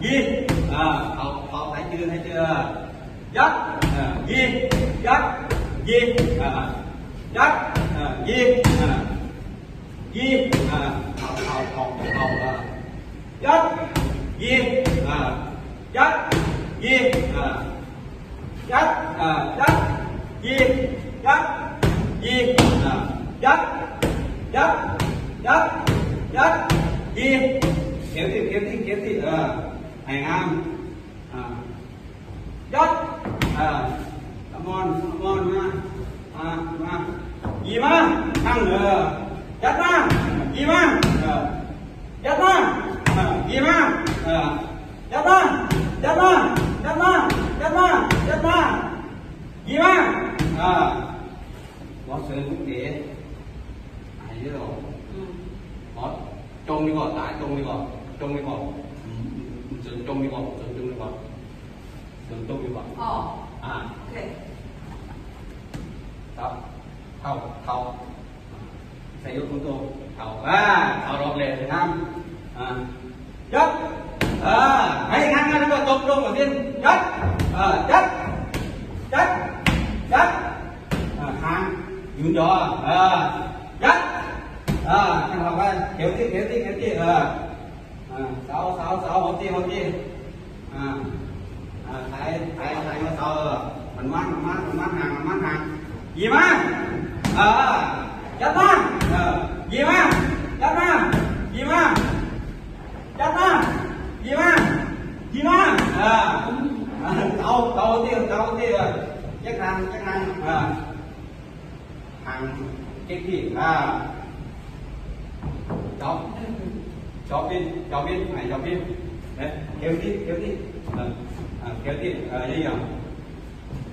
ยีเขาให้จืดยัดยียัดยียัดยียีเขายัดยียัดยียัดยัดยียัดยียัดยัดยัดยัดยีเขียวที่ให้งามยัดมอนมายีมาตั้งยัดมายีมายัดมายีมายัดมายัดมายัดมายัดมายัดมายีมาบอสเสริมเก๋ไอ้นี่หรอบอสจงดีกว่าตายจงดีกว่าเสริมจงดีกว่าเสริมจงดีกว่าเสริมจงดีกว่าโอเคครับเข้าใส่ยกตัวเข้าลงเลยนะครับยัดให้งานแล้วก็ตบลงก่อนสิยัดหางยืนยอยัดทำอะไรเขียวที่เสาหัวตีถ่ายมาเสามันห่างยีมายัดมายีมายัดมายีมายัดมายีมาเตาที่ยักษ์นางห่างเก๊กที่จอบบินไหนจอบบินเนี่ยเขียวที่ยี่ห้อ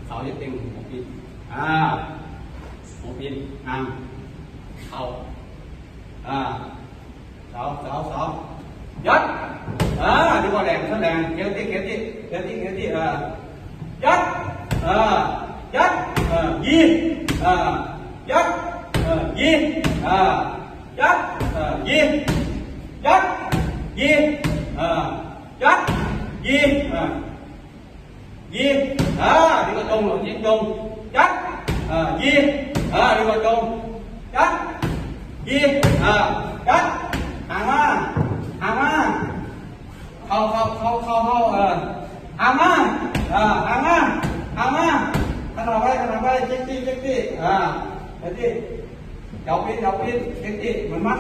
เสาเล็กเต็มหัวปีหัวปีงามเข้าเสายัดดีกว่าแรงเขียวที่ยัดยัดยียัดยียัดยียัดยียัดยีดีกว่าตรงหรือยิงตรงยัดยีดีกว่าตรงยัดยียัดหางมาเข้าหางมาขนาดไปเช็คที่เดี๋ยวที่จับปีนเช็คที่มันมัด